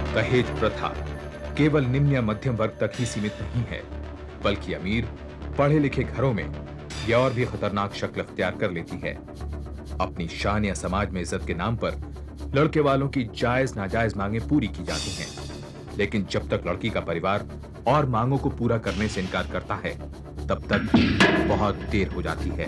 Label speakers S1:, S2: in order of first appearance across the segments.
S1: दहेज प्रथा केवल निम्न या मध्यम वर्ग तक ही सीमित नहीं है, बल्कि अमीर पढ़े लिखे घरों में यह और भी खतरनाक शक्ल अख्तियार कर लेती है। अपनी शान या समाज में इज्जत के नाम पर लड़के वालों की जायज नाजायज मांगे पूरी की जाती हैं, लेकिन जब तक लड़की का परिवार और मांगों को पूरा करने से इनकार करता है, तब तक बहुत देर हो जाती है।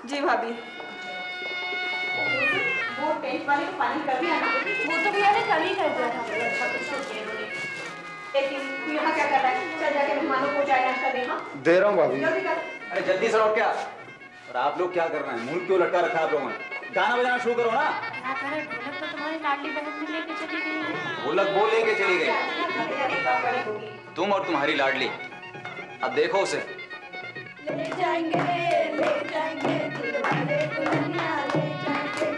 S2: जी भाभी,
S3: वो टेंट वाले को फाइनल कर दिया ना?
S2: वो तो भैया ने कल ही कर दिया था।
S3: अच्छा कुछ तो किया उन्होंने। लेकिन तू यहाँ क्या कर रहा है? चल जाके मेहमानों को चाय नाश्ता दे। हाँ
S4: दे रहा हूँ भाभी।
S3: जल्दी कर।
S5: अरे जल्दी से लौट क्या? और आप लोग क्या कर रहे हैं? मुंह क्यों लटका रखा है आप लोगों ने? गाना बजाना शुरू करो ना।
S6: क्या करें, ढोलक तो तुम्हारी लाडली बहन भी लेके चली गई है।
S5: ढोलक वो लेके चली गई,
S3: तैयारी कब करी होगी?
S5: तुम और तुम्हारी लाडली। अब देखो उसे।
S3: ले जाएंगे दिलवाले दुल्हनिया, ले जाएंगे।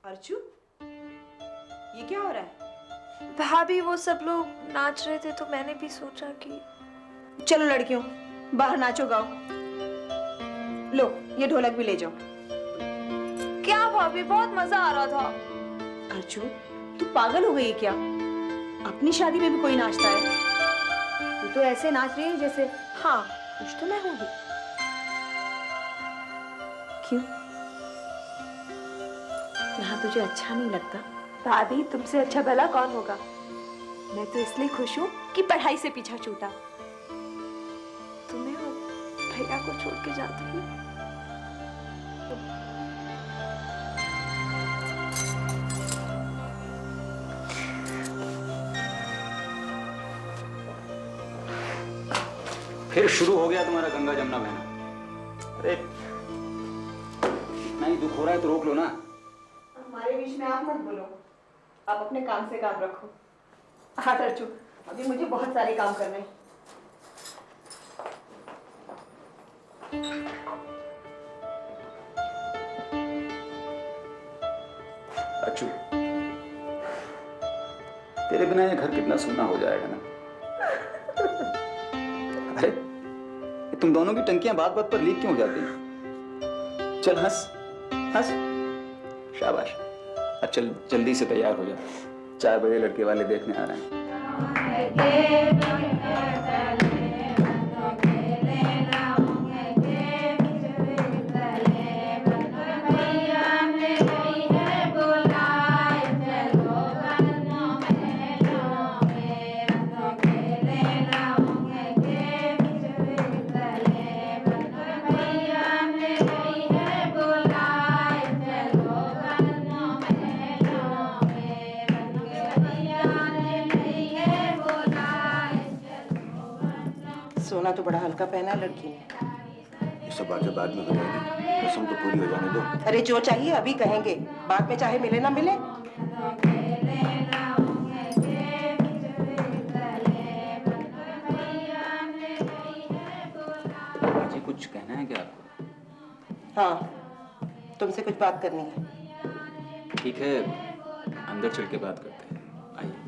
S3: अर्चू, ये क्या हो रहा है?
S2: भाभी वो सब लोग नाच रहे थे तो मैंने भी सोचा कि
S3: चलो लड़कियों, बाहर नाचो गाओ। लो ये ढोलक भी ले जाओ।
S2: क्या भाभी, बहुत मजा आ रहा था।
S3: अर्चू, तू पागल हो गई है क्या? अपनी शादी में भी कोई नाचता है? तू तो ऐसे नाच रही है जैसे।
S2: हाँ, कुछ तो मैं होंगी।
S3: क्यों? यहाँ तुझे अच्छा नहीं लगता?
S2: भाभी, तुमसे अच्छा भला कौन होगा? मैं तो इसलिए खुश हूँ कि पढ़ाई से पीछा छूटा। तुम्हें और भैया को छोड़ के जाती हूँ।
S5: फिर शुरू हो गया तुम्हारा गंगा जमुना बहना। अरे इतना ही दुख हो रहा है तो रोक लो ना।
S3: हमारे बीच में आप मत बोलो, आप अपने काम से काम रखो। हाँ अर्चू, अभी मुझे बहुत सारे काम करने हैं।
S5: अच्छू, तेरे बिना ये घर कितना सूना हो जाएगा ना। अरे तुम दोनों की टंकियां बात बात पर लीक क्यों हो जाती? चल हंस हंस, शाबाश। अब चल जल्दी से तैयार हो जा, 4 बजे लड़के वाले देखने आ रहे हैं।
S3: सोना तो बड़ा हल्का पहना है लड़की ने।
S4: ये सब बातें बाद में हो जाएंगी, रस्म तो पूरी हो जाने दो।
S3: अरे जो चाहिए अभी कहेंगे, बाद में चाहे मिले ना मिले।
S5: जी कुछ कहना है क्या आपको?
S3: हाँ, तुमसे कुछ बात करनी है।
S5: ठीक है, अंदर चल के बात करते हैं, आइए।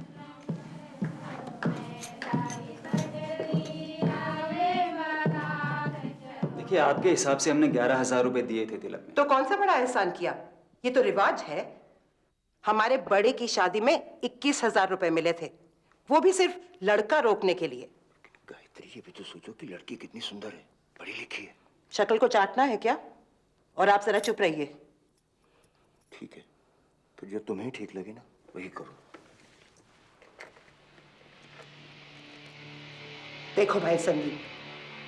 S5: देखिए, आपके हिसाब से हमने 11,000 रुपए दिए थे तिलक में।
S3: तो कौन सा बड़ा एहसान किया? ये तो रिवाज है। हमारे बड़े की शादी में 21,000 रुपए मिले थे, वो भी सिर्फ लड़का रोकने के लिए।
S4: गायत्री, ये भी तो सोचो कि लड़की कितनी सुंदर है, पढ़ी लिखी है।
S3: शक्ल को चाटना है क्या? और आप जरा चुप रहिए।
S4: ठीक है, फिर जो तुम्हें ठीक लगे ना वही करो।
S3: देखो भाई संदीप,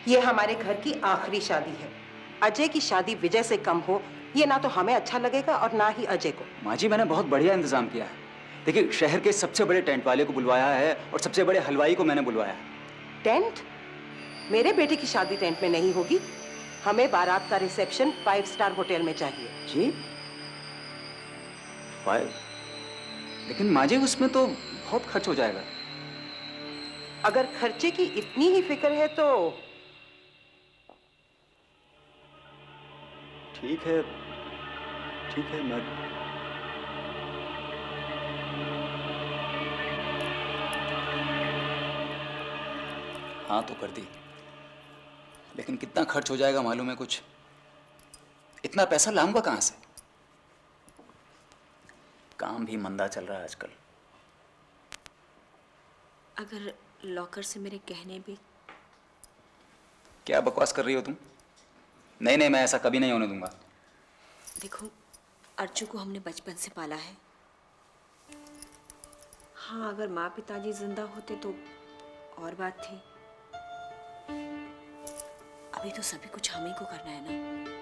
S3: ये हमारे घर की आखिरी शादी है। अजय की शादी विजय से कम हो, ये ना तो हमें अच्छा लगेगा और ना ही अजय को।
S5: माँ जी, मैंने बहुत बढ़िया इंतजाम किया है। देखिए, शहर के सबसे बड़े टेंट वाले को बुलवाया है और सबसे बड़े हलवाई को मैंने बुलवाया है।
S3: टेंट? मेरे बेटे की शादी टेंट में नहीं होगी। हमें बारात का रिसेप्शन 5 स्टार होटल में चाहिए।
S5: जी 5? लेकिन माँ जी, उसमें तो बहुत खर्च हो जाएगा।
S3: अगर खर्चे की इतनी ही फिक्र है तो
S5: ठीक है मैं हाँ तो कर दी, लेकिन कितना खर्च हो जाएगा मालूम है कुछ? इतना पैसा लाऊंगा कहां से? काम भी मंदा चल रहा है आजकल।
S7: अगर लॉकर से मेरे गहने भी।
S5: क्या बकवास कर रही हो तुम? नहीं, मैं ऐसा कभी नहीं होने दूंगा।
S7: देखो, अर्चू को हमने बचपन से पाला है। हाँ, अगर माँ पिताजी जिंदा होते तो और बात थी। अभी तो सभी कुछ हम ही को करना है ना।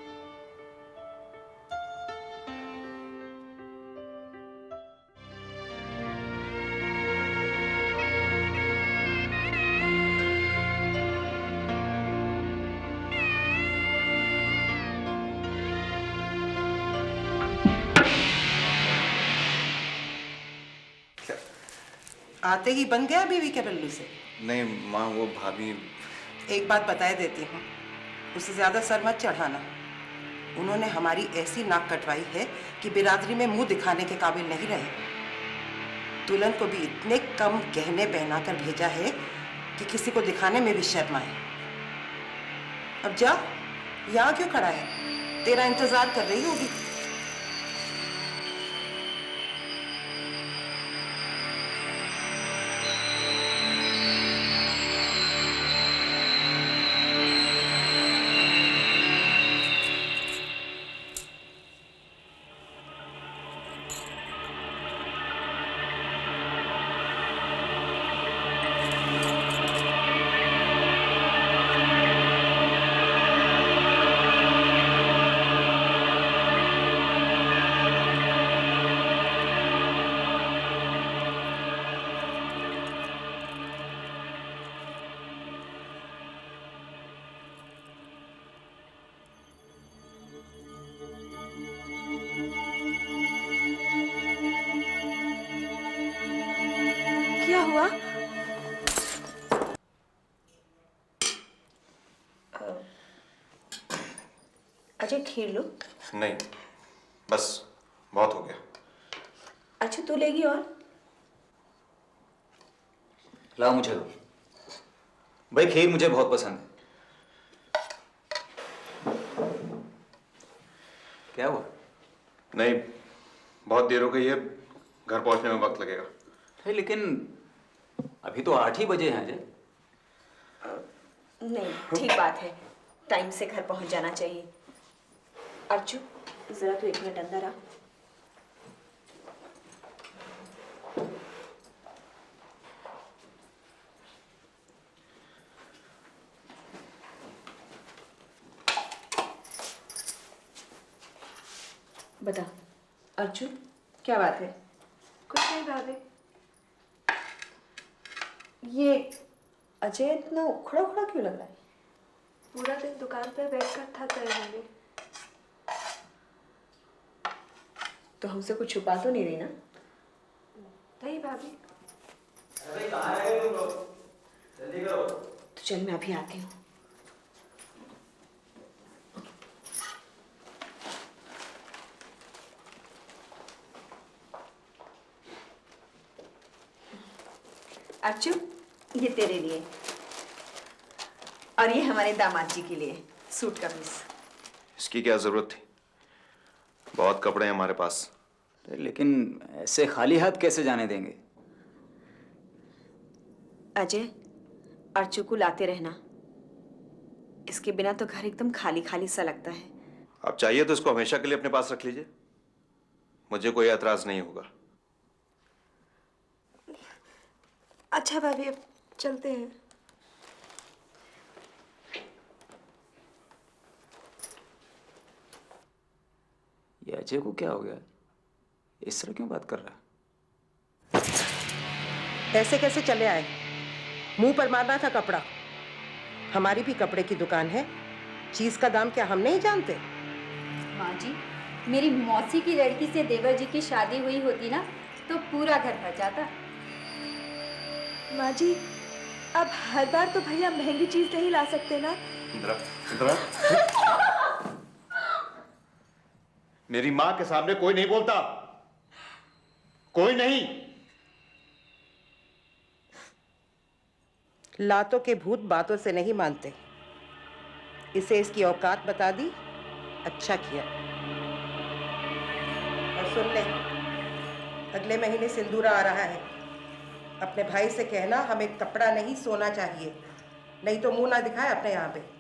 S3: आते ही बन गया बीवी के बल्लू से।
S4: नहीं माँ, वो भाभी।
S3: एक बात बताए देती हूँ, उससे ज्यादा सर मत चढ़ाना। उन्होंने हमारी ऐसी नाक कटवाई है कि बिरादरी में मुंह दिखाने के काबिल नहीं रहे। दुल्हन को भी इतने कम गहने पहनाकर भेजा है कि किसी को दिखाने में भी शर्म आए। अब जा, यहाँ क्यों खड़ा है? तेरा इंतजार कर रही होगी।
S7: क्या हुआ? अजय, खीर लो।
S4: नहीं, बस बहुत हो गया।
S7: अच्छा, तू लेगी और?
S5: लाओ मुझे दो। भाई, खीर मुझे बहुत पसंद है। क्या हुआ?
S4: नहीं, बहुत देर हो गई है, घर पहुंचने में वक्त लगेगा।
S5: है, लेकिन अभी तो 8 ही बजे हैं अजय।
S7: नहीं, ठीक बात है, टाइम से घर पहुंच जाना चाहिए। अर्चू, जरा तू 1 मिनट अंदर आ। बता अर्चू, क्या बात है?
S2: कुछ नहीं भाभी।
S7: ये अजय इतना उखड़ा उखड़ा क्यों लग रहा है?
S2: पूरा दिन दुकान पर बैठकर थक गए होंगे।
S7: तो हमसे कुछ छुपा तो नहीं रही ना?
S2: नहीं भाभी।
S7: तो चल, मैं अभी आती हूँ। अर्चू, ये तेरे लिए और ये हमारे दामाद जी के लिए सूट कमीज।
S4: इसकी क्या जरूरत थी? बहुत कपड़े हैं हमारे पास।
S5: लेकिन ऐसे खाली हाथ कैसे जाने देंगे?
S7: अजय, अर्चू को लाते रहना। इसके बिना तो घर एकदम खाली खाली सा लगता है।
S4: आप चाहिए तो इसको हमेशा के लिए अपने पास रख लीजिए, मुझे कोई एतराज नहीं होगा।
S2: अच्छा भाभी, अब चलते हैं।
S5: ये अजय को क्या हो गया? इस तरह क्यों बात कर रहा है?
S3: ऐसे कैसे चले आए? मुंह पर मारना था कपड़ा। हमारी भी कपड़े की दुकान है, चीज का दाम क्या हम नहीं जानते?
S8: माँ जी, मेरी मौसी की लड़की से देवर जी की शादी हुई होती ना तो पूरा घर भर जाता।
S2: माँ जी, अब हर बार तो भैया महंगी चीज नहीं ला सकते ना।
S4: इंदिरा, इंदिरा, मेरी मां के सामने कोई नहीं बोलता, कोई नहीं।
S3: लातों के भूत बातों से नहीं मानते। इसे इसकी औकात बता दी, अच्छा किया। और सुन ले, अगले महीने सिंदूरा आ रहा है। अपने भाई से कहना हमें कपड़ा नहीं सोना चाहिए, नहीं तो मुंह ना दिखाए अपने यहाँ पे।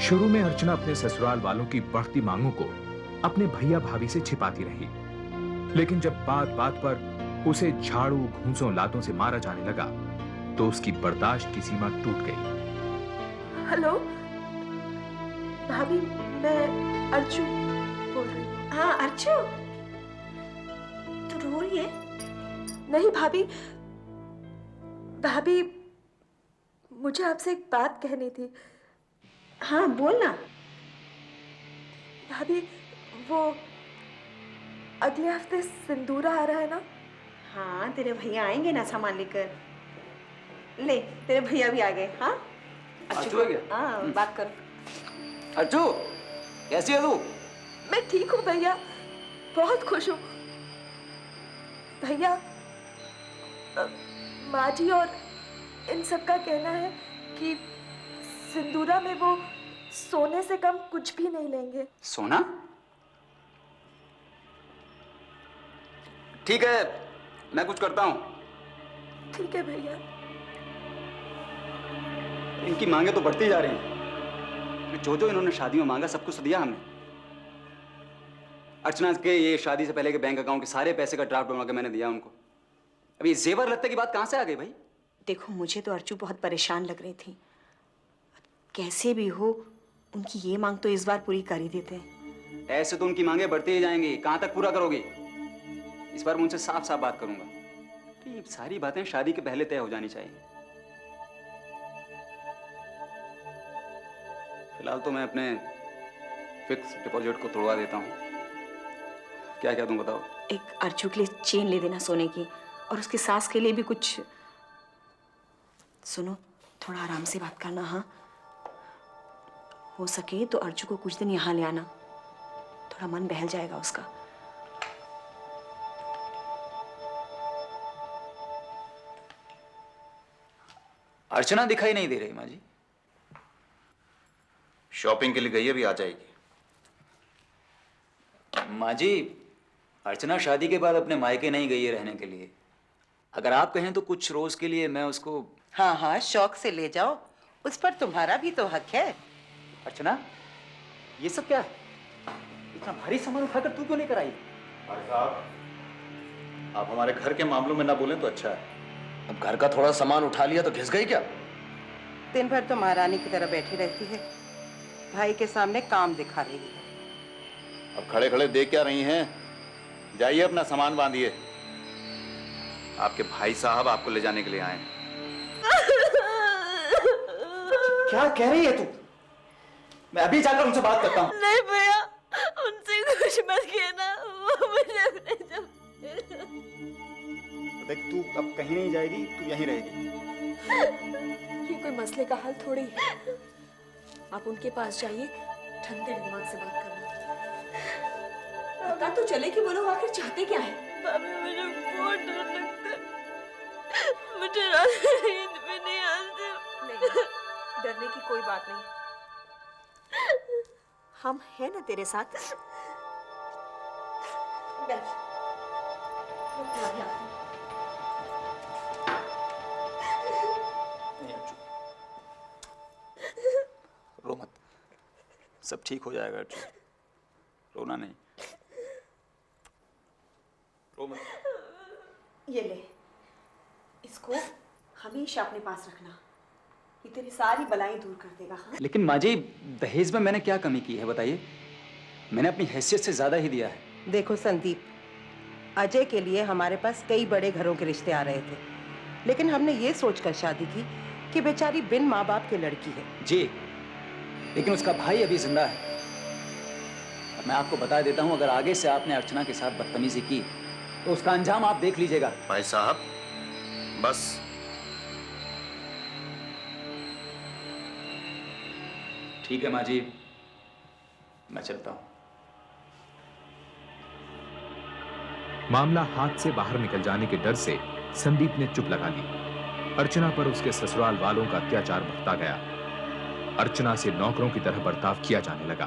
S1: शुरू में अर्चना अपने ससुराल वालों की बढ़ती मांगों को अपने भैया भाभी से छिपाती रही, लेकिन जब बात बात पर उसे झाड़ू घूंसों लातों से मारा जाने लगा तो उसकी बर्दाश्त की सीमा टूट गई।
S2: हेलो भाभी, मैं अर्चू बोल रही हूँ।
S7: हाँ अर्चू, तू रो रही है?
S2: नहीं भाभी, भाभी मुझे आपसे एक बात कहनी थी।
S7: हाँ बोल ना।
S2: भाभी वो अगले हफ्ते सिंदूरा आ रहा है ना?
S7: हाँ तेरे भैया आएंगे ना सामान लेकर। ले तेरे भैया भी आ गए। हाँ
S5: अर्चू आ गया?
S7: हाँ बात करो।
S5: अर्चू कैसी है तू?
S2: मैं ठीक हूँ भैया, बहुत खुश हूँ। भैया माँ जी और इन सब का कहना है कि सिंदूरा में वो सोने से कम कुछ भी नहीं लेंगे।
S5: सोना? ठीक है, मैं कुछ करता हूं।
S2: ठीक है भैया।
S5: इनकी मांगे तो बढ़ती जा रही हैं। जो जो इन्होंने शादी में मांगा सब कुछ तो दिया हमने। अर्चना के ये शादी से पहले के बैंक अकाउंट के सारे पैसे का ड्राफ्ट बनवा के मैंने दिया उनको। अब ये जेवर लत्ते की बात कहां से आ गई भाई?
S7: देखो मुझे तो अर्चू बहुत परेशान लग रही थी। कैसे भी हो उनकी ये मांग तो इस बार पूरी कर ही देते हैं।
S5: ऐसे तो उनकी मांगे बढ़ती ही जाएंगी, कहां तक पूरा करोगे? इस बार मैं उनसे साफ साफ बात करूंगा। तो ये सारी बातें शादी के पहले तय हो जानी चाहिए। फिलहाल तो मैं अपने फिक्स डिपॉजिट को तोड़वा देता हूँ। क्या क्या तुम बताओ?
S7: एक अर्चू के लिए चेन ले देना सोने की, और उसकी सास के लिए भी कुछ। सुनो थोड़ा आराम से बात करना। हाँ हो सके तो अर्चू को कुछ दिन यहाँ ले आना, थोड़ा मन बहल जाएगा उसका।
S5: अर्चना दिखाई नहीं दे रही माँ जी।
S4: शॉपिंग के लिए गई है, अभी आ जाएगी।
S5: माँ जी अर्चना शादी के बाद अपने मायके नहीं गई है रहने के लिए। अगर आप कहें तो कुछ रोज के लिए मैं उसको।
S3: हाँ हाँ, शौक से ले जाओ, उस पर तुम्हारा भी तो हक है।
S5: अर्चना ये सब क्या है? इतना भारी सामान उठाकर तू क्यों लेकर आई?
S4: भाई साहब,
S5: आप हमारे घर के मामलों में ना बोलें तो अच्छा है।
S9: अब घर का थोड़ा सामान उठा लिया तो घिस गई क्या?
S3: दिन भर तो महारानी की तरह बैठी रहती है, भाई के सामने काम दिखा रही है।
S4: अब खड़े खड़े देख क्या रही हैं? जाइए अपना सामान बांधिए। आपके भाई साहब आपको ले जाने के लिए आए हैं।
S5: क्या कह रही है तू? मैं अभी जाकर उनसे बात करता हूँ।
S6: नहीं भैया, उनसे कुछ मत कहना, वो मुझे अपने
S5: देख, तू अब कहीं नहीं जाएगी, तू यहीं रहेगी।
S2: ये कोई मसले का हल थोड़ी है। आप उनके पास जाइए, ठंडे दिमाग से बात करना। पता तो चले कि वो लोग आखिर चाहते क्या है।
S6: भाभी मुझे बहुत डर लगता है, मुझे रात में नींद भी नहीं आती।
S7: नहीं, डरने की कोई बात नहीं, हम हैं ना तेरे साथ। बैठ।
S5: नहीं अर्जुन, रो मत, सब ठीक हो जाएगा अर्जुन, रोना नहीं, रो मत।
S7: ये ले, इसको हमेशा अपने पास रखना, ये तेरी सारी बलाएं दूर कर देगा। हाँ?
S5: लेकिन माँ जी, दहेज में मैंने क्या कमी की है बताइए? मैंने अपनी हैसियत से ज्यादा ही दिया है।
S3: देखो संदीप, अजय के लिए हमारे पास कई बड़े घरों के रिश्ते आ रहे थे, लेकिन हमने ये सोचकर शादी की कि बेचारी बिन माँ बाप की लड़की है।
S5: जी, लेकिन उसका भाई अभी जिंदा है। अब मैं आपको बता देता हूँ, अगर आगे से आपने अर्चना के साथ बदतमीजी की तो उसका अंजाम आप देख लीजिएगा।
S4: भाई साहब, बस।
S5: ठीक है माँ जी, मैं चलता हूँ।
S1: मामला हाथ से बाहर निकल जाने के डर से संदीप ने चुप लगा ली। अर्चना पर उसके ससुराल वालों का अत्याचार बढ़ता गया। अर्चना से नौकरों की तरह बर्ताव किया जाने लगा।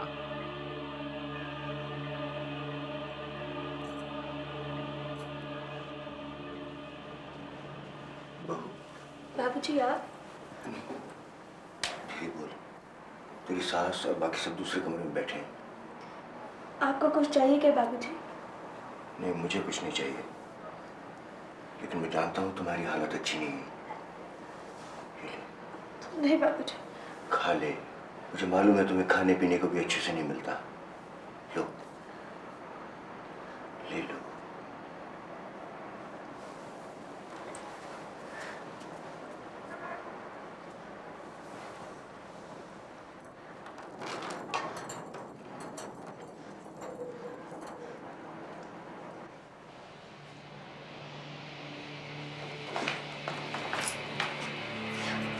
S2: बाबूजी आप?
S9: ठीक बोल, तेरी सास और बाकी सब दूसरे कमरे में बैठे हैं।
S2: आपको कुछ चाहिए क्या बाबूजी?
S9: नहीं, मुझे कुछ नहीं चाहिए, लेकिन मैं जानता हूँ तुम्हारी हालत अच्छी नहीं है।
S2: नहीं बाबूजी।
S9: खा ले, मुझे मालूम है तुम्हें खाने पीने को भी अच्छे से नहीं मिलता। लो, ले लो।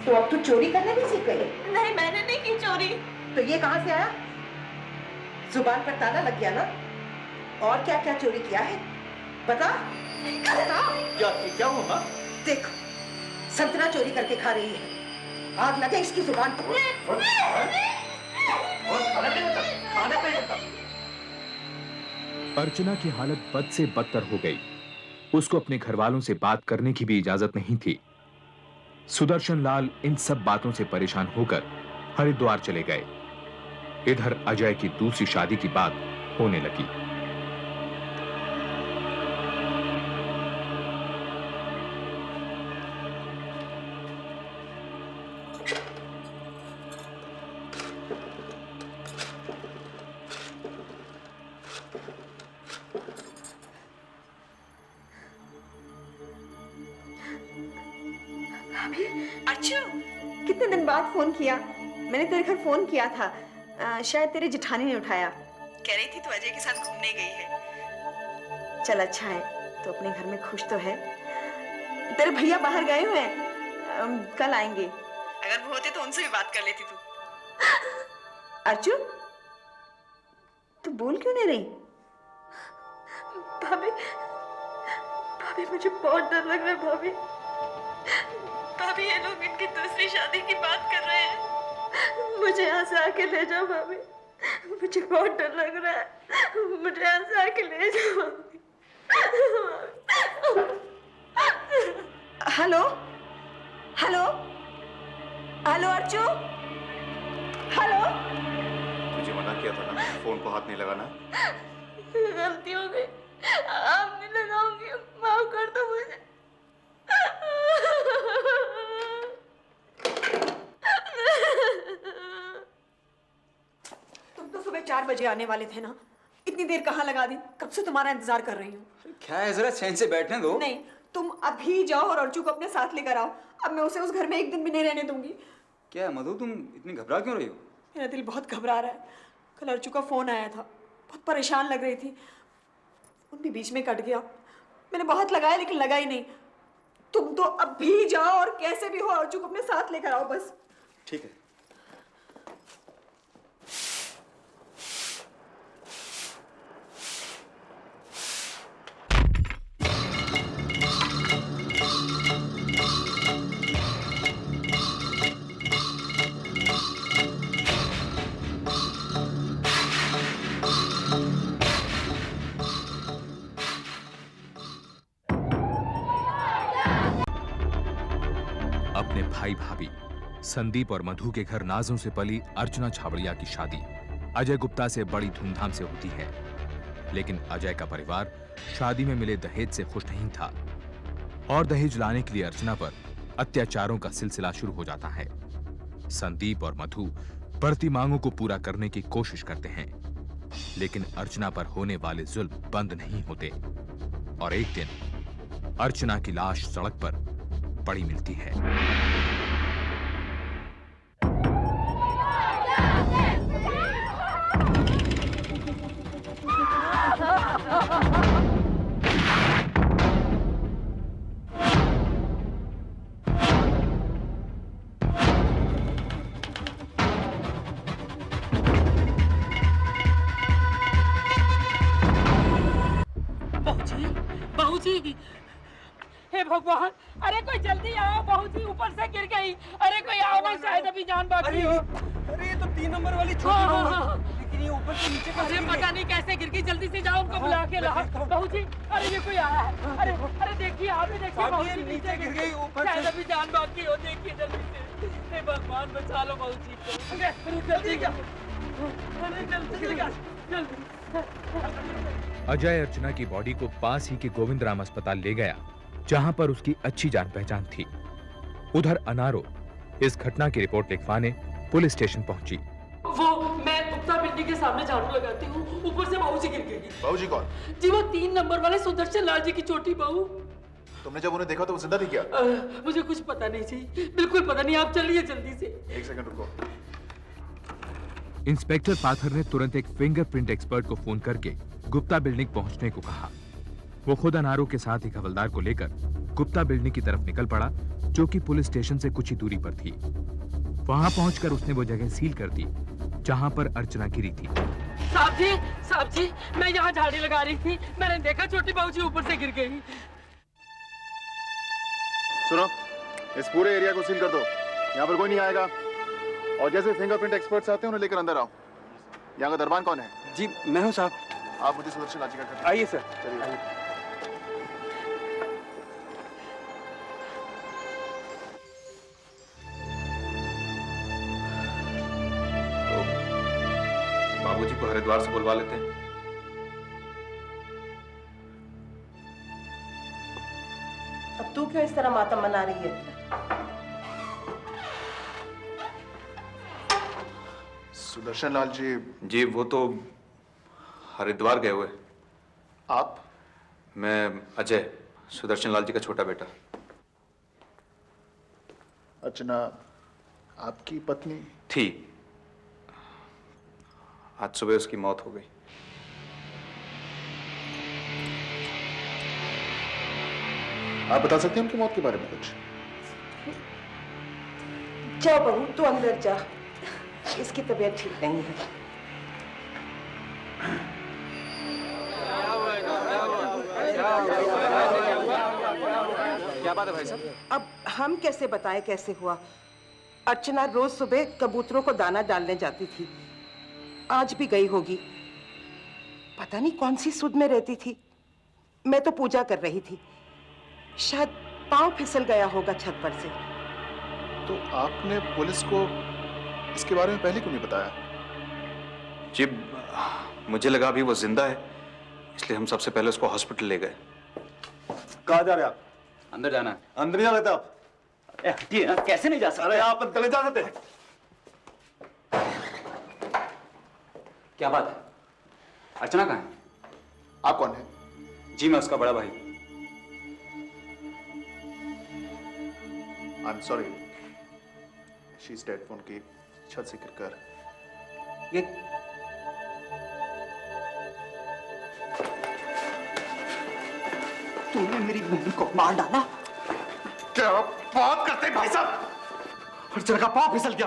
S3: तो अब तू चोरी करने भी सीख गई?
S2: नहीं, मैंने नहीं की चोरी।
S3: तो ये कहाँ से आया? जुबान पर ताला लग गया ना? और क्या क्या चोरी किया है बता? बता।
S5: क्या हुआ माँ?
S3: देख, संतरा चोरी करके खा रही है। आग लगे इसकी जुबान पर।
S1: अर्चना की हालत बद से बदतर हो गई। उसको अपने घर वालों से बात करने की भी इजाजत नहीं थी। सुदर्शन लाल इन सब बातों से परेशान होकर हरिद्वार चले गए। इधर अजय की दूसरी शादी की बात होने लगी।
S7: अर्चू, कितने दिन बाद फोन किया? मैंने तेरे घर फोन किया था, शायद तेरे जेठानी ने उठाया। कह रही थी तू अजय के साथ घूमने गई है। चल अच्छा है, तो अपने घर में खुश तो है। तेरे भैया बाहर गए हुए हैं, कल आएंगे। अगर वो होते तो उनसे भी बात कर लेती तू। अर्चू, तू बोल क्यों नहीं रही?
S2: भाभी, भाभी मुझे बहुत डर लग रहा है। भाभी, भाभी ये लोग इनकी दूसरी शादी की बात कर रहे हैं। मुझे यहाँ से आके ले जाओ भाभी, मुझे बहुत डर लग रहा है। मुझे यहाँ से आके ले जाओ।
S7: Hello hello hello Archu, hello.
S4: तुझे मना किया था ना फोन को हाथ नहीं लगाना।
S6: गलती हो गई, आप नहीं लगाऊंगी, माफ
S7: बजे आने वाले थे ना, इतनी देर कहाँ लगा दी? कब से तुम्हारा इंतजार कर रही हूँ।
S5: क्या है, जरा चैन से बैठने दो।
S7: नहीं, तुम अभी जाओ और अर्जू को अपने साथ लेकर आओ। अब मैं उसे उस घर में एक दिन भी नहीं रहने दूंगी।
S5: क्या है मधु, तुम इतनी घबरा क्यों रही हो?
S7: मेरा दिल बहुत घबरा रहा है। कल अर्जू का फोन आया था, बहुत परेशान लग रही थी। फोन भी बीच में कट गया। मैंने बहुत लगाया लेकिन लगा ही नहीं। तुम तो अभी जाओ और कैसे भी हो अर्जू को अपने साथ लेकर आओ बस।
S5: ठीक है।
S1: अपने भाई भाभी संदीप और मधु के घर नाजों से पली अर्चना छाबड़िया की शादी अजय गुप्ता से बड़ी धूमधाम से होती है। लेकिन अजय का परिवार शादी में मिले दहेज से खुश नहीं था और दहेज लाने के लिए अर्चना पर अत्याचारों का सिलसिला शुरू हो जाता है। संदीप और मधु बढ़ती मांगों को पूरा करने की कोशिश करते हैं, लेकिन अर्चना पर होने वाले जुल्म बंद नहीं होते और एक दिन अर्चना की लाश सड़क पर पड़ी मिलती है।
S6: बाबूजी, हे भगवान, अरे कोई जल्दी आओ, बाबूजी ऊपर से गिर गई। अरे कोई आओ ना, शायद अभी जान बाकी हो।
S10: अरे ये तो 3 नंबर वाली छोटी बहू है, लेकिन ये ऊपर से नीचे
S6: अरे पता नहीं कैसे गिर गई। जल्दी से जाओ, उनको बुला के लाओ। बाबूजी, अरे ये कोई आया है। अरे अरे देखिए, आप भी देखिए, बाबूजी
S10: नीचे गिर गई ऊपर
S6: शायद
S10: से।
S6: अभी जान बाकी हो। देखिए जल्दी से, हे भगवान बचा लो बाबूजी को। जल्दी जल्दी।
S1: अजय अर्चना की बॉडी को पास ही के गोविंद राम अस्पताल ले गया, जहां पर उसकी अच्छी जान पहचान थी। उधर अनारो इस घटना की रिपोर्ट लिखवाने पुलिस स्टेशन पहुंची।
S6: वो मैं गुप्ता बिल्डिंग के सामने झाड़ू लगाती हूँ, ऊपर से बाबूजी गिर गई।
S9: बाबूजी कौन?
S6: जी वो 3 नंबर वाले सुदर्शन लाल जी की छोटी बहू।
S9: तुमने जब उन्हें देखा तो वो जिंदा थी क्या?
S6: मुझे कुछ पता नहीं जी, बिल्कुल पता नहीं। आप चलिए जल्दी से।
S9: 1 सेकंड रुको।
S1: इंस्पेक्टर पाथर ने तुरंत एक फिंगरप्रिंट एक्सपर्ट को फोन करके गुप्ता बिल्डिंग पहुंचने को कहा। वो खुद अनारो के साथ एक हवलदार को लेकर गुप्ता बिल्डिंग की तरफ निकल पड़ा, जो कि पुलिस स्टेशन से कुछ ही दूरी पर थी। वहां पहुंचकर उसने वो जगह सील कर दी जहां पर अर्चना गिरी थी।
S6: साहब जी, मैं यहाँ झाड़ी लगा रही थी, मैंने देखा छोटी बहू जी ऊपर से गिर गई।
S11: सुनो, इस पूरे एरिया को सील कर दो, यहाँ पर कोई नहीं आएगा। और जैसे फिंगरप्रिंट एक्सपर्ट्स आते हैं उन्हें लेकर अंदर आओ। यहाँ का दरबान कौन है?
S10: जी मैं हूँ साहब।
S11: आप मुझे सुदर्शन लाल जी का घर।
S10: आइए सर।
S11: चलिए।
S4: बाबूजी को हरिद्वार से बुलवा लेते हैं।
S3: अब तू क्यों इस तरह मातम मना रही है?
S11: सुदर्शन लाल जी
S4: वो तो हरिद्वार गए हुए।
S11: आप?
S4: मैं अजय, सुदर्शन लाल जी का छोटा बेटा।
S11: अर्चना आपकी पत्नी
S4: थी, आज सुबह उसकी मौत हो गई।
S11: आप बता सकते हैं उनकी मौत के बारे में कुछ?
S3: जा बहू, तू अंदर जा, इसकी तबीयत ठीक नहीं है।
S5: क्या बात है भाई साहब?
S3: अब हम कैसे बताएं कैसे हुआ? अर्चना रोज सुबह कबूतरों को दाना डालने जाती थी, आज भी गई होगी। पता नहीं कौन सी सुध में रहती थी। मैं तो पूजा कर रही थी, शायद पांव फिसल गया होगा छत पर से।
S11: तो आपने पुलिस को इसके बारे में पहले क्यों नहीं बताया?
S4: जी मुझे लगा अभी वो जिंदा है, इसलिए हम सबसे पहले उसको हॉस्पिटल ले गए।
S10: कहाँ जा रहे आप?
S5: अंदर जाना है।
S10: अंदर नहीं जा रहे थे आप?
S5: हटिए ना, कैसे नहीं जा सकते?
S10: अरे आप अंदर जा सकते?
S5: क्या बात है? अर्चना कहाँ है?
S11: आप कौन है?
S5: जी मैं उसका बड़ा भाई।
S11: I am sorry, she is dead. Phone की छत से गिरकर।
S5: ये
S3: तूने मेरी बहन को मार डाला।
S11: क्या बात करते हैं भाई साहब? अर्चना का पाँव फिसल गया।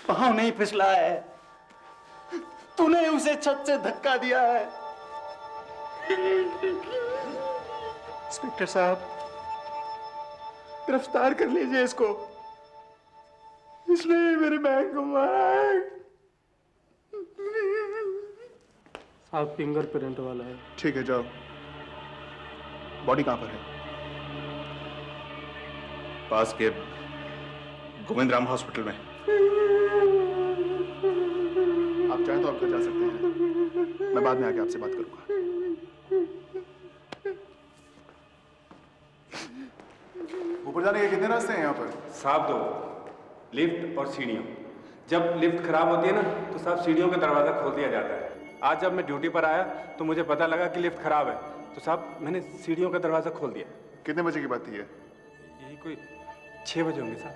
S5: पाँव नहीं फिसला है, तूने उसे छत से धक्का दिया है।
S11: इंस्पेक्टर साहब, गिरफ्तार कर लीजिए इसको। इसने ही मेरी बहन को मारा है।
S10: साहब फिंगरप्रिंट वाला है।
S11: ठीक है, जाओ। बॉडी कहां पर है?
S4: पास के गोविंदराम हॉस्पिटल में।
S11: आप चाहें तो आप घर जा सकते हैं, मैं बाद में आके आपसे बात करूंगा। ऊपर जाने के कितने रास्ते हैं यहाँ पर?
S10: साहब 2, लिफ्ट और सीढ़ियाँ। जब लिफ्ट खराब होती है ना तो साहब सीढ़ियों का दरवाजा खोल दिया जाता है। आज जब मैं ड्यूटी पर आया तो मुझे पता लगा कि लिफ्ट खराब है, तो साहब मैंने सीढ़ियों का दरवाजा खोल दिया।
S11: कितने बजे की बात थी ये?
S10: यही कोई 6 बजे होंगे साहब।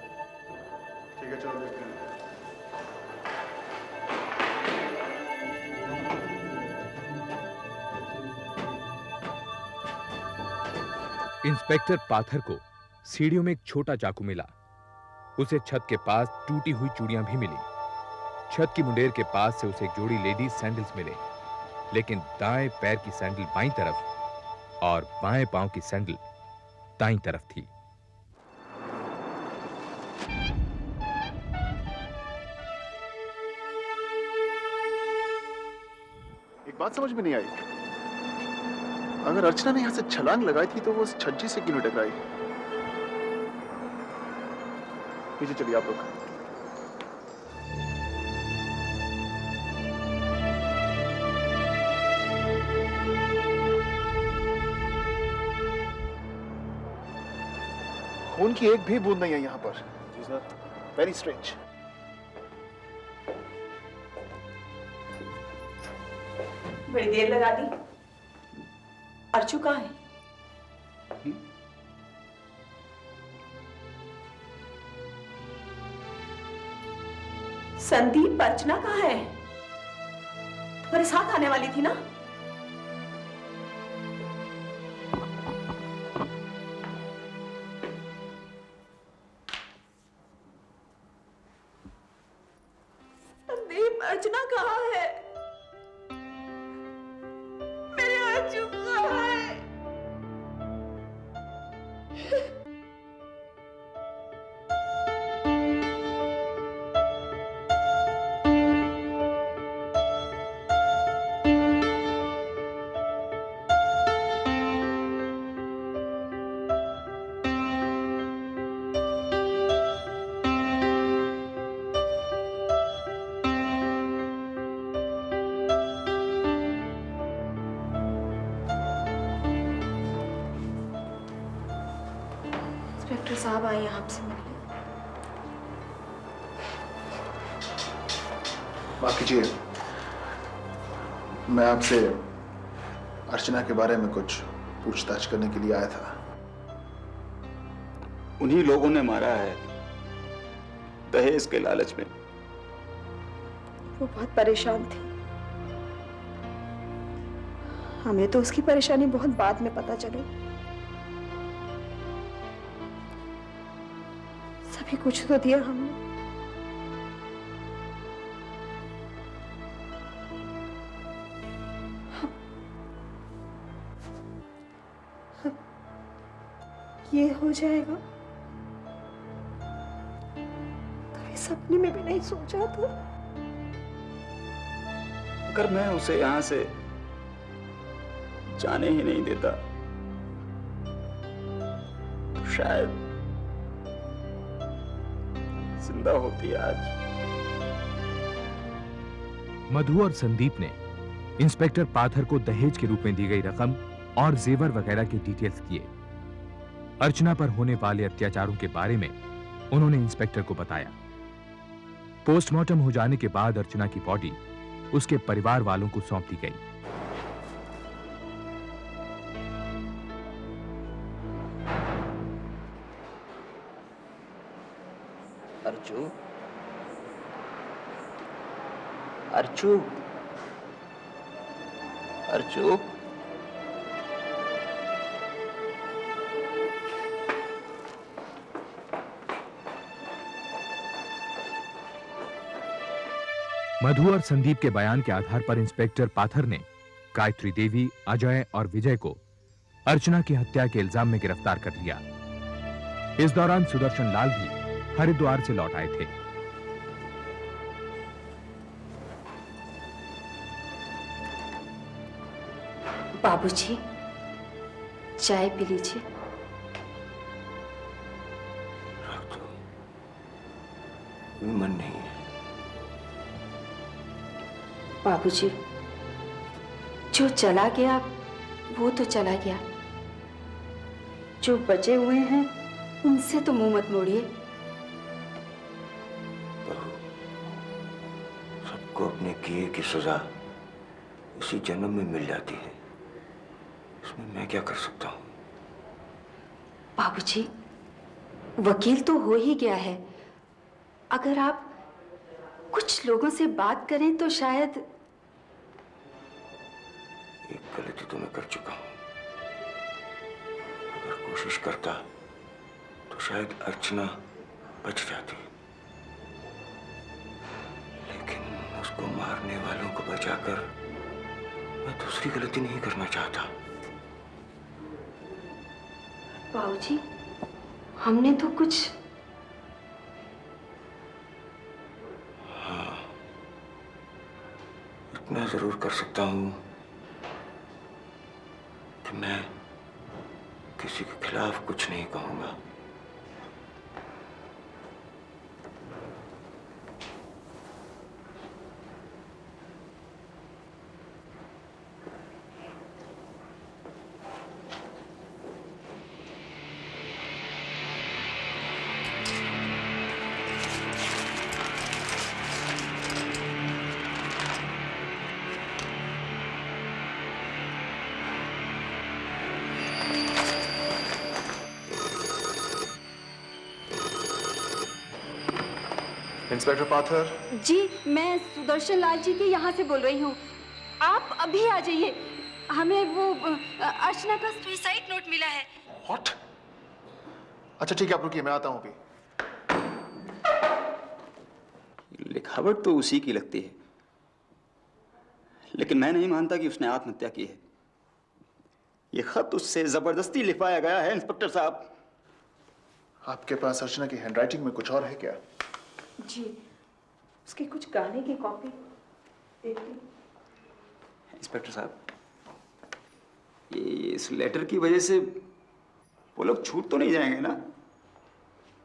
S11: ठीक है, चलो देखते हैं।
S1: इंस्पेक्टर पाथर को सीढ़ियों में एक छोटा चाकू मिला। उसे छत के पास टूटी हुई चूड़ियां भी मिली। छत की मुंडेर के पास से उसे एक जोड़ी लेडीज सैंडल्स मिले, लेकिन दाएं पैर की सैंडल बाईं तरफ और बाएं पांव की सैंडल दाईं तरफ थी।
S11: एक बात समझ में नहीं आई, अगर अर्चना ने यहां से छलांग लगाई थी तो वो उस छज्जी से क्यों टकराई? नीचे चलिए आप लोग। खून की एक भी बूंद नहीं है यहाँ पर। जी सर। Very strange.
S7: बड़ी देर लगा दी। अर्चू कहाँ है? संदीप, अर्चना कहाँ है? तुम्हारे साथ आने वाली थी ना? संदीप, अर्चना कहाँ है? मेरे अर्चू कहाँ है? इंस्पेक्टर साहब आए हैं आपसे मिलने।
S11: माफ कीजिए, मैं आपसे अर्चना के बारे में कुछ पूछताछ करने के लिए आया था।
S5: उन्हीं लोगों ने मारा है दहेज के लालच में।
S7: वो बहुत परेशान थी। हमें तो उसकी परेशानी बहुत बाद में पता चली। सभी कुछ तो दिया हमने। ये हो जाएगा कभी सपने में भी नहीं सोचा था।
S5: अगर मैं उसे यहां से जाने ही नहीं देता तो शायद जिंदा होती आज।
S1: मधु और संदीप ने इंस्पेक्टर पाथर को दहेज के रूप में दी गई रकम और जेवर वगैरह के डिटेल्स दिए। अर्चना पर होने वाले अत्याचारों के बारे में उन्होंने इंस्पेक्टर को बताया। पोस्टमार्टम हो जाने के बाद अर्चना की बॉडी उसके परिवार वालों को सौंप दी गई।
S5: अर्चू, अर्चू, अर्चू,
S1: मधु और संदीप के बयान के आधार पर इंस्पेक्टर पाथर ने गायत्री देवी, अजय और विजय को अर्चना की हत्या के इल्जाम में गिरफ्तार कर लिया। इस दौरान सुदर्शन लाल भी हरिद्वार से लौट आए थे।
S2: बाबूजी, चाय पी लीजिए।
S9: रख दो, मन नहीं है।
S2: बाबूजी, जो चला गया वो तो चला गया, जो बचे हुए हैं उनसे तो मुंह मत मोड़िए।
S9: बहू, सबको अपने किए की सजा इसी जन्म में मिल जाती है, इसमें मैं क्या कर सकता हूँ?
S2: बाबूजी, वकील तो हो ही गया है। अगर आप कुछ लोगों से बात करें तो शायद।
S9: एक गलती तो मैं कर चुका हूं। अगर कोशिश करता तो शायद अर्चना बच जाती, लेकिन उसको मारने वालों को बचाकर मैं दूसरी गलती नहीं करना चाहता।
S2: बाबूजी, हमने तो कुछ।
S9: हाँ, इतना जरूर कर सकता हूं कि मैं किसी के खिलाफ कुछ नहीं कहूंगा।
S11: इंस्पेक्टर पाथर।
S8: जी, मैं सुदर्शन लाल जी के यहाँ से बोल रही हूँ। आप अभी आ जाइए, हमें वो अर्चना का सुसाइड नोट मिला है।
S11: What? अच्छा ठीक है, आप रुकिए, मैं आता हूँ अभी।
S5: लिखावट तो उसी की लगती है, लेकिन मैं नहीं मानता कि उसने आत्महत्या की है। यह खत उससे जबरदस्ती लिखवाया गया है। इंस्पेक्टर साहब,
S11: आपके पास अर्चना की हैंडराइटिंग में कुछ और है क्या?
S2: जी, उसके कुछ गाने की कॉपी देखिए।
S5: इंस्पेक्टर साहब, ये इस लेटर की वजह से वो लोग छूट तो नहीं जाएंगे ना?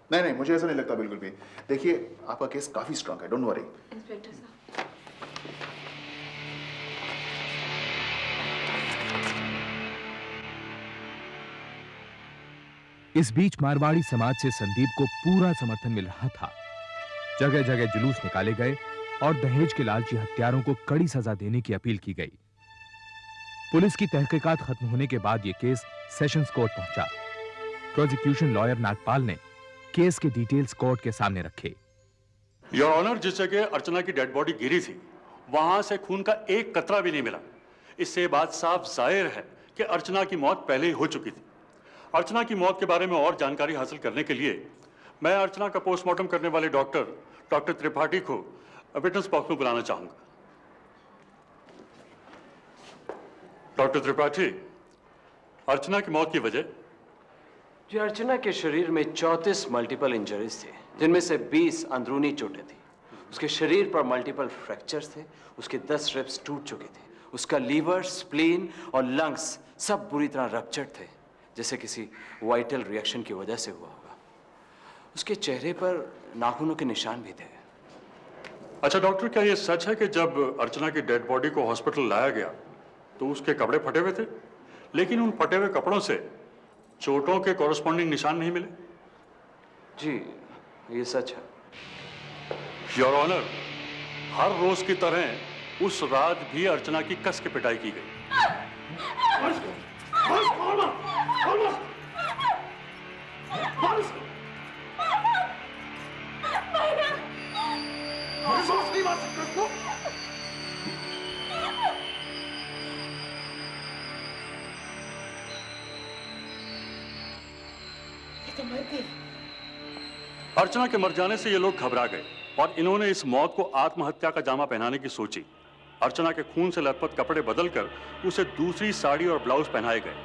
S11: नहीं नहीं, मुझे ऐसा नहीं लगता बिल्कुल भी। देखिए, आपका केस काफी स्ट्रांग है, डोंट वरी।
S2: इंस्पेक्टर साहब,
S1: इस बीच मारवाड़ी समाज से संदीप को पूरा समर्थन मिल रहा था। जगह जगह जुलूस निकाले गए और दहेज के लालची हत्यारों को कड़ी सजा देने की अपील की गई। पुलिस की तहकीकात खत्म होने के बाद यह केस सेशंस कोर्ट पहुंचा। प्रोसिक्यूशन लॉयर नागपाल ने केस के डिटेल्स कोर्ट के सामने रखे।
S12: योर ऑनर, जिस जगह अर्चना की डेड बॉडी गिरी थी वहां से खून का एक कतरा भी नहीं मिला। इससे बात साफ जाहिर है कि अर्चना की मौत पहले ही हो चुकी थी। अर्चना की मौत के बारे में और जानकारी हासिल करने के लिए मैं अर्चना का पोस्टमार्टम करने वाले डॉक्टर त्रिपाठी को विटनेस बॉक्स में बुलाना चाहूंगा। डॉक्टर त्रिपाठी, अर्चना की मौत की वजह?
S13: जी, अर्चना के शरीर में 34 मल्टीपल इंजरीज थे, जिनमें से 20 अंदरूनी चोटें थी। उसके शरीर पर मल्टीपल फ्रैक्चर्स थे। उसके 10 रिब्स टूट चुके थे। उसका लीवर, स्प्लीन और लंग्स सब बुरी तरह रप्चर्ड थे, जैसे किसी वाइटल रिएक्शन की वजह से हुआ होगा। उसके चेहरे पर नाखूनों के निशान भी थे।
S12: अच्छा डॉक्टर, क्या यह सच है कि जब अर्चना की डेड बॉडी को हॉस्पिटल लाया गया तो उसके कपड़े फटे हुए थे, लेकिन उन फटे हुए कपड़ों से चोटों के कॉरेस्पॉन्डिंग निशान नहीं मिले?
S13: जी, ये सच है।
S12: योर ऑनर, हर रोज की तरह उस रात भी अर्चना की कस के पिटाई की गई। अर्चना के मर जाने से ये लोग घबरा गए और इन्होंने इस मौत को आत्महत्या का जामा पहनाने की सोची। अर्चना के खून से लथपथ कपड़े बदलकर उसे दूसरी साड़ी और ब्लाउज पहनाए गए।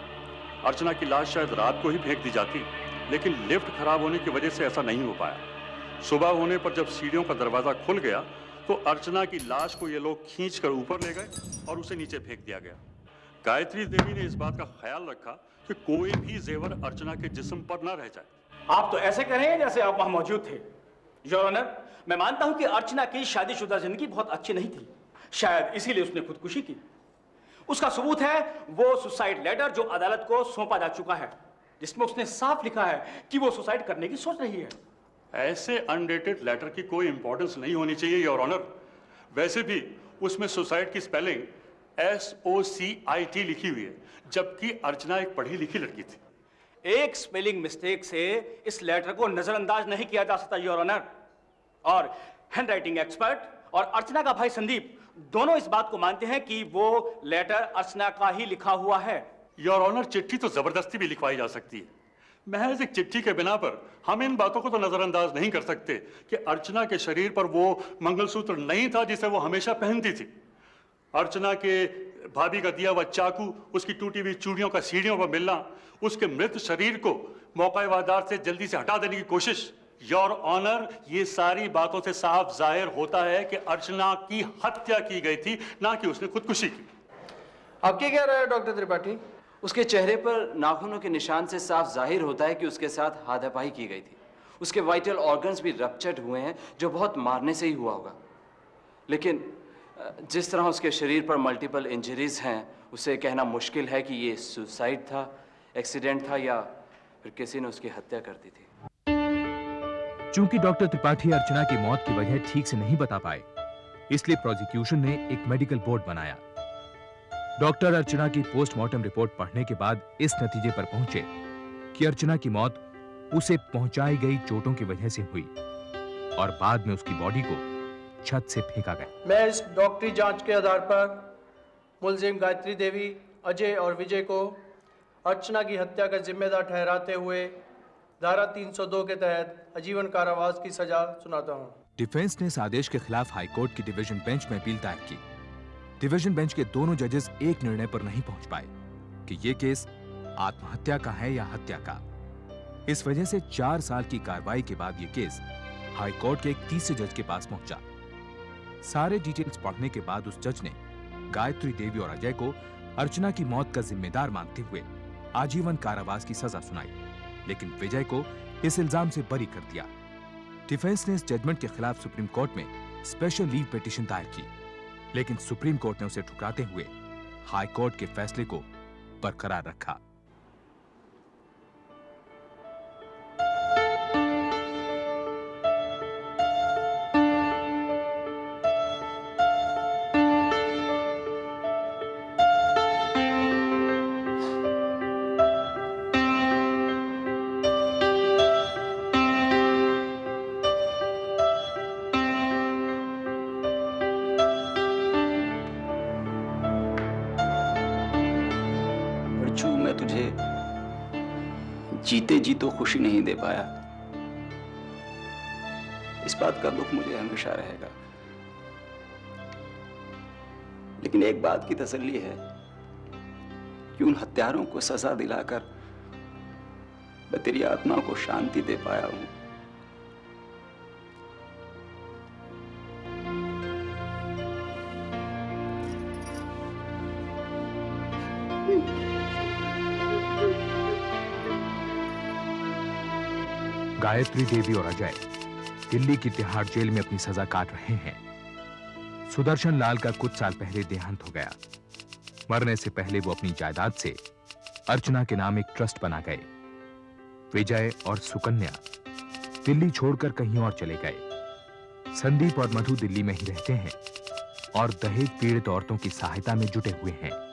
S12: अर्चना की लाश शायद रात को ही फेंक दी जाती, लेकिन लिफ्ट खराब होने की वजह से ऐसा नहीं हो पाया। सुबह होने पर जब सीढ़ियों का दरवाजा खुल गया तो अर्चना की लाश को ये लोग खींचकर ऊपर ले गए और उसे नीचे फेंक दिया गया। गायत्री देवी ने इस बात का ख्याल रखा कि कोई भी जेवर अर्चना के जिस्म पर न रह जाए।
S14: आप तो ऐसे कह रहे हैं जैसे आप वहां मौजूद थे। योर ऑनर, मैं मानता हूं कि अर्चना की शादीशुदा जिंदगी बहुत अच्छी नहीं थी, शायद इसीलिए उसने खुदकुशी की। उसका सबूत है वो सुसाइड लेटर जो अदालत को सौंपा जा चुका है, जिसमें उसने साफ लिखा है कि वो सुसाइड करने की सोच रही है।
S12: ऐसे अनडेटेड लेटर की कोई इंपॉर्टेंस नहीं होनी चाहिए योर ऑनर। वैसे भी उसमें सुसाइड की स्पेलिंग SOCIT लिखी हुई है, जबकि अर्चना एक पढ़ी लिखी लड़की थी।
S14: एक स्पेलिंग मिस्टेक से इस लेटर को नजरअंदाज नहीं किया जा सकता योर ऑनर। और हैंडराइटिंग एक्सपर्ट और अर्चना का भाई संदीप दोनों इस बात को मानते हैं कि वो लेटर अर्चना का ही लिखा हुआ है।
S12: योर ऑनर, चिट्ठी तो जबरदस्ती भी लिखवाई जा सकती है। महज एक चिट्ठी के बिना पर हम इन बातों को तो नजरअंदाज नहीं कर सकते कि अर्चना के शरीर पर वो मंगलसूत्र नहीं था जिसे वो हमेशा पहनती थी। अर्चना के भाभी का दिया हुआ चाकू, उसकी टूटी हुई चूड़ियों का सीढ़ियों पर मिलना, उसके मृत शरीर को मौका वारदात से जल्दी से हटा देने की कोशिश। योर ऑनर, ये सारी बातों से साफ जाहिर होता है कि अर्चना की हत्या की गई थी, ना कि उसने खुदकुशी की।
S13: अब क्या कह रहा है डॉक्टर त्रिपाठी? उसके चेहरे पर नाखूनों के निशान से साफ जाहिर होता है कि उसके साथ हाथापाई की गई थी। उसके वाइटल ऑर्गन्स भी रप्चर्ड हुए हैं, जो बहुत मारने से ही हुआ होगा। लेकिन जिस तरह उसके शरीर पर मल्टीपल इंजरीज हैं, उसे कहना मुश्किल है कि ये सुसाइड था, एक्सीडेंट था या फिर किसी ने उसकी हत्या कर दी थी।
S1: चूंकि डॉक्टर त्रिपाठी अर्चना की मौत की वजह ठीक से नहीं बता पाए, इसलिए प्रोसिक्यूशन ने एक मेडिकल बोर्ड बनाया। डॉक्टर अर्चना की पोस्टमार्टम रिपोर्ट पढ़ने के बाद इस नतीजे पर पहुंचे कि अर्चना की मौत उसे पहुंचाई गई चोटों की वजह से हुई और बाद में उसकी बॉडी को छत से फेंका गया।
S15: मैं इस डॉक्टरी जांच के आधार पर मुलजिम गायत्री देवी, अजय और विजय को अर्चना की हत्या का जिम्मेदार ठहराते हुए धारा 302 के तहत आजीवन कारावास की सजा सुनाता हूं।
S1: डिफेंस ने इस आदेश के खिलाफ हाईकोर्ट की डिवीजन बेंच में अपील दायर की। डिवीजन बेंच के दोनों जजेस एक निर्णय पर नहीं पहुंच पाए कि यह केस आत्महत्या का है या हत्या का। इस वजह से 4 साल की कार्रवाई के बाद यह केस हाईकोर्ट के एक तीसरे जज के पास पहुंचा। सारे डिटेल्स पढ़ने के बाद उस जज ने गायत्री देवी और अजय को अर्चना की मौत का जिम्मेदार मानते हुए आजीवन कारावास की सजा सुनाई, लेकिन विजय को इस इल्जाम से बरी कर दिया। डिफेंस ने इस जजमेंट के खिलाफ सुप्रीम कोर्ट में स्पेशल लीव पिटीशन दायर की, लेकिन सुप्रीम कोर्ट ने उसे ठुकराते हुए हाई कोर्ट के फैसले को बरकरार रखा।
S5: जीते जी तो खुशी नहीं दे पाया, इस बात का दुख मुझे हमेशा रहेगा। लेकिन एक बात की तसल्ली है कि उन हत्यारों को सजा दिलाकर मैं तेरी आत्मा को शांति दे पाया हूं।
S1: गायत्री देवी और अजय दिल्ली की तिहाड़ जेल में अपनी सजा काट रहे हैं। सुदर्शन लाल का कुछ साल पहले देहांत हो गया। मरने से पहले वो अपनी जायदाद से अर्चना के नाम एक ट्रस्ट बना गए। विजय और सुकन्या दिल्ली छोड़कर कहीं और चले गए। संदीप और मधु दिल्ली में ही रहते हैं और दहेज पीड़ित औरतों की सहायता में जुटे हुए हैं।